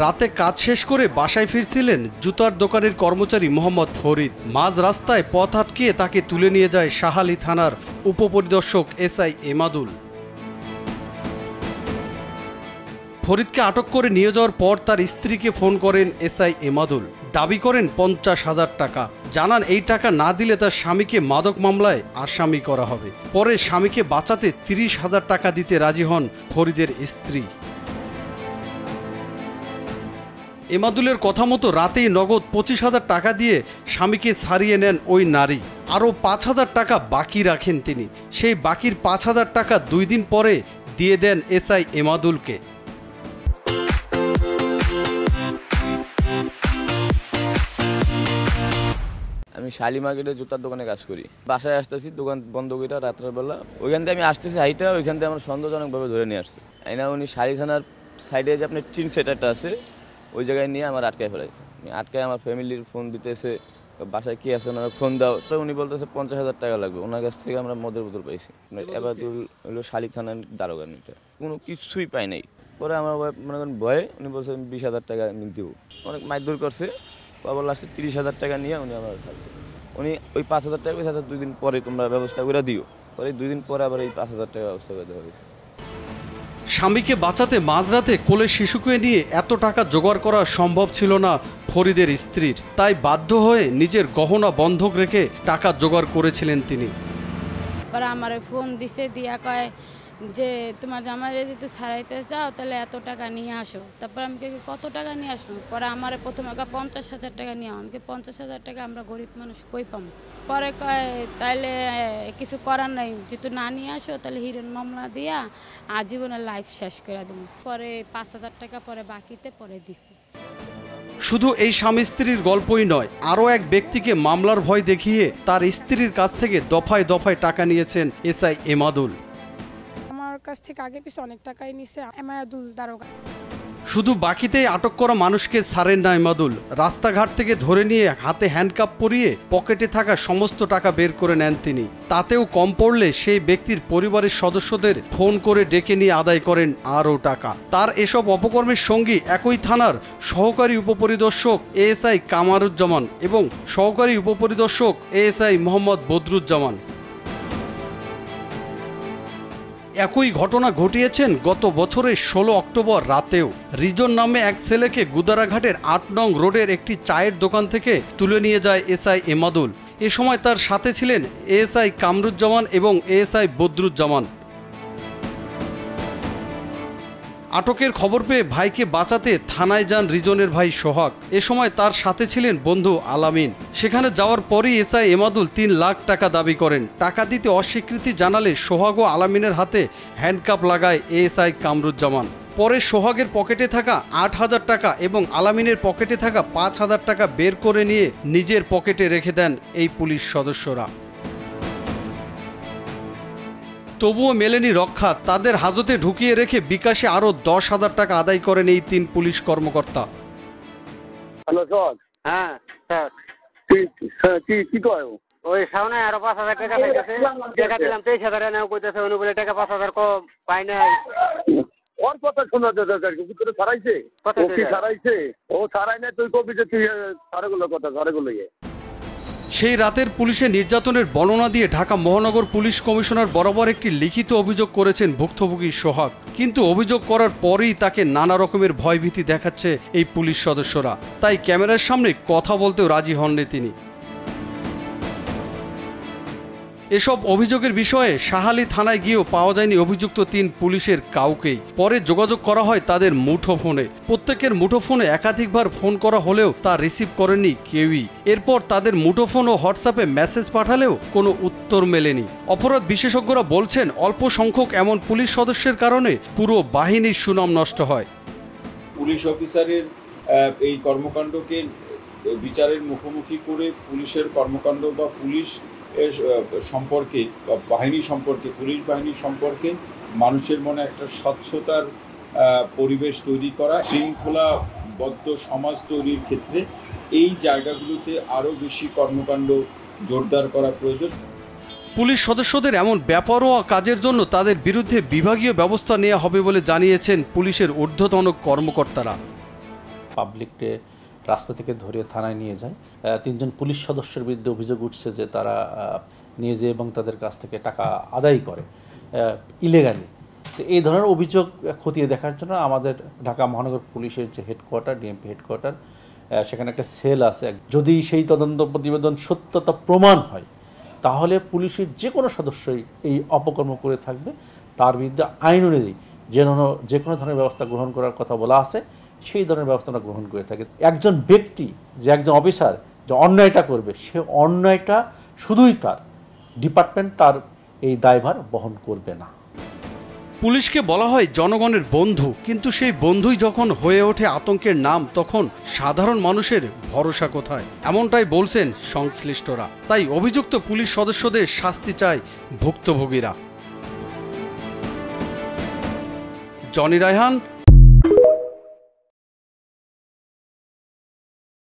রাতে কাজ শেষ করে বাসায় ফিরছিলেন জুতার দোকানের কর্মচারী মোহাম্মদ ফরিদ। মাঝ রাস্তায় পথ আটকিয়ে তাকে তুলে নিয়ে যায় শাহালী থানার উপপরিদর্শক এসআই এমাদুল। ফরিদকে আটক করে নিয়ে যাওয়ার পর তার স্ত্রীকে ফোন করেন এসআই এমাদুল। দাবি করেন 50,000 টাকা। জানান এই টাকা না দিলে তার স্বামীকে মাদক মামলায় আসামি করা হবে। পরে স্বামীকে বাঁচাতে 30,000 টাকা দিতে রাজি হন ফরিদের স্ত্রী। এমাদুলের কথা মতো রাতেই নগদ 25,000 টাকা দিয়ে স্বামীকে ছাড়িয়ে নেন ওই নারী। আরও 5,000 টাকা বাকি রাখেন তিনি। সেই বাকির 5,000 টাকা 2 দিন পরে দিয়ে দেন এসআই এমাদুলকে। আমি শালি মার্কেটে জুতার দোকানে কাজ করি। বাসায় আসতেছি, দোকান বন্ধ করে রাত্রের বেলা। ওইখান থেকে আমি আসতেছি হাইটা, ওইখান থেকে আমার সন্দেহজনকভাবে ধরে নিয়ে আসছে। না উনি শালি থানার সাইডে যে আপনার টিন সেটারটা আছে, ওই জায়গায় নিয়ে আমার আটকায় ফেলাইছে। আটকায় আমার ফ্যামিলির ফোন দিতেছে, বাসায় কি আছে ওনারা ফোন দাও। তো উনি বলতেছে 50,000 টাকা লাগবে। ওনার কাছ থেকে আমরা মদের বোতল পাইছি। এবার হলো শালি থানার দারোগা নিতে, কোনো কিছুই পাই নাই। পরে আমার মনে করেন ভয়ে উনি বলছে 20,000 টাকা আমি দেবো। অনেক মারধর করছে। আবার লাস্টে 30,000 টাকা নিয়ে উনি আমার ছাড়ছে। উনি ওই 5,000 টাকা পেয়েছে, 2 দিন পরে তোমরা ব্যবস্থা করে দিও। পরে 2 দিন পরে আবার এই 5,000 টাকা ব্যবস্থা করে দেওয়া হয়েছে। স্বামীকে বাঁচাতে মাঝরাতে কোলে শিশুকে নিয়ে এত টাকা জোগাড় করা সম্ভব ছিল না ফরিদের স্ত্রীর। তাই বাধ্য হয়ে নিজের গহনা বন্ধক রেখে টাকা জোগাড় করেছিলেন তিনি। পরে আমার ফোন দিছে, দিয়া কয় যে তোমার জামাই যদি তো ছাড়াইতে চাও তাহলে এত টাকা নিয়ে আসো। তারপর আমি কত টাকা নিয়ে আসবো? পরে আমার প্রথমে 50,000 টাকা নিয়ে আমাকে 50,000 টাকা আমরা গরিব মানুষ কই পাবো। পরে কয় তাইলে কিছু করার নাই, যেহেতু না নিয়ে আসো তাহলে হিরোইন মামলা দিয়া আজীবনের লাইফ শেষ করে দেবো। পরে 5,000 টাকা পরে বাকিতে পরে দিছি। শুধু এই স্বামী স্ত্রীর গল্পই নয়, আরও এক ব্যক্তিকে মামলার ভয় দেখিয়ে তার স্ত্রীর কাছ থেকে দফায় দফায় টাকা নিয়েছেন এসআই এমাদুল। আমার কাছ থেকে আগে পিছে অনেক টাকাই নিছে এমাদুল দারোগা। শুধু বাকিতেই আটক করা মানুষকে ছাড়েন না এমাদুল। রাস্তাঘাট থেকে ধরে নিয়ে হাতে হ্যান্ডকাপ পরিয়ে পকেটে থাকা সমস্ত টাকা বের করে নেন তিনি। তাতেও কম পড়লে সেই ব্যক্তির পরিবারের সদস্যদের ফোন করে ডেকে নিয়ে আদায় করেন আরও টাকা। তার এসব অপকর্মের সঙ্গী একই থানার সহকারী উপপরিদর্শক এএসআই কামারুজ্জামান এবং সহকারী উপপরিদর্শক এএসআই মোহাম্মদ বদরুজ্জামান। একই ঘটনা ঘটিয়েছেন গত বছরের 16 অক্টোবর রাতেও। রিজন নামে এক ছেলেকে গুদারাঘাটের 8 নং রোডের একটি চায়ের দোকান থেকে তুলে নিয়ে যায় এসআই এমাদুল। এ সময় তার সাথে ছিলেন এএসআই কামরুজ্জামান এবং এএসআই বদরুজ্জামান। আটকের খবর পেয়ে ভাইকে বাঁচাতে থানায় যান রিজনের ভাই সোহাগ। এ সময় তার সাথে ছিলেন বন্ধু আলামিন। সেখানে যাওয়ার পরই এসআই এমাদুল 3 লাখ টাকা দাবি করেন। টাকা দিতে অস্বীকৃতি জানালে সোহাগ ও আলামিনের হাতে হ্যান্ডকাপ লাগায় এএসআই কামরুজ্জামান। পরে সোহাগের পকেটে থাকা 8,000 টাকা এবং আলামিনের পকেটে থাকা 5,000 টাকা বের করে নিয়ে নিজের পকেটে রেখে দেন এই পুলিশ সদস্যরা। তবুও মেলেনি রক্ষা। তাদের হাজতে ঢুকিয়ে রেখে বিকাশে আরো 10,000 টাকা আদায় করেন এই 3 পুলিশ কর্মকর্তা। Hello sir. হ্যাঁ স্যার। কি কয় ওই সামনে আরো 5,000 টাকা পাইতেছে। টাকা দিলাম 23,000 নেও কইতেছে, উনি বলে টাকা 5,000 কম পাই নাই। ওর কথা শোনা দরকার, কিন্তু ছাড়াইছে ও কি ছাড়াইছে? ও ছাড়াই না, তুই কবি যে তুই সারেগুলো কথা সারেগুলো। সেই রাতের পুলিশের নির্যাতনের বর্ণনা দিয়ে ঢাকা মহানগর পুলিশ কমিশনার বরাবর একটি লিখিত অভিযোগ করেছেন ভুক্তভোগী সোহাগ। কিন্তু অভিযোগ করার পরেই তাকে নানা রকমের ভয়ভীতি দেখাচ্ছে এই পুলিশ সদস্যরা। তাই ক্যামেরার সামনে কথা বলতেও রাজি হননি তিনি। এসব অভিযোগের বিষয়ে শাহালী থানায় গিয়েও পাওয়া যায়নি অভিযুক্ত 3 পুলিশের কাউকেই। পরে যোগাযোগ করা হয় তাদের মুঠোফোনে। প্রত্যেকের মুঠোফোনে একাধিকবার ফোন করা হলেও তা রিসিভ করেনি কেউই। এরপর তাদের মুঠোফোন ও হোয়াটসঅ্যাপে মেসেজ পাঠালেও কোনো উত্তর মেলেনি। অপরাধ বিশেষজ্ঞরা বলছেন অল্প সংখ্যক এমন পুলিশ সদস্যের কারণে পুরো বাহিনীর সুনাম নষ্ট হয়। পুলিশ অফিসারের এই কর্মকাণ্ডকে বিচারের মুখোমুখি করে পুলিশের কর্মকাণ্ড বা পুলিশ সম্পর্কে বা বাহিনী সম্পর্কে, পুলিশ বাহিনী সম্পর্কে মানুষের মনে একটা স্বচ্ছতার পরিবেশ তৈরি করা, শৃঙ্খলাবদ্ধ সমাজ তৈরির ক্ষেত্রে এই জায়গাগুলোতে আরও বেশি কর্মকাণ্ড জোরদার করা প্রয়োজন। পুলিশ সদস্যদের এমন বেপরোয়া কাজের জন্য তাদের বিরুদ্ধে বিভাগীয় ব্যবস্থা নেওয়া হবে বলে জানিয়েছেন পুলিশের ঊর্ধ্বতন কর্মকর্তারা। পাবলিককে রাস্তা থেকে ধরে থানায় নিয়ে যায়। 3 জন পুলিশ সদস্যের বিরুদ্ধে অভিযোগ উঠছে যে তারা নিয়ে যায় এবং তাদের কাছ থেকে টাকা আদায় করে ইলিগালি। তো এই ধরনের অভিযোগ খতিয়ে দেখার জন্য আমাদের ঢাকা মহানগর পুলিশের যে হেডকোয়ার্টার, ডিএমপি হেডকোয়ার্টার, সেখানে একটা সেল আছে। যদি সেই তদন্ত প্রতিবেদন সত্যতা প্রমাণ হয় তাহলে পুলিশের যে কোনো সদস্যই এই অপকর্ম করে থাকবে তার বিরুদ্ধে আইন অনুযায়ী যে কোনো ধরনের ব্যবস্থা গ্রহণ করার কথা বলা আছে সেই ধরনের ব্যবস্থা আমরা গ্রহণ করে থাকি। একজন ব্যক্তি যে একজন অফিসার যে অন্যায়টা করবে সে অন্যায়টা শুধুই তার ডিপার্টমেন্ট তার এই দায়ভার বহন করবে না। পুলিশকে বলা হয় জনগণের বন্ধু, কিন্তু সেই বন্ধুই যখন হয়ে ওঠে আতঙ্কের নাম তখন সাধারণ মানুষের ভরসা কোথায়? এমনটাই বলছেন সংশ্লিষ্টরা। তাই অভিযুক্ত পুলিশ সদস্যদের শাস্তি চায় ভুক্তভোগীরা। জনি রায়হান,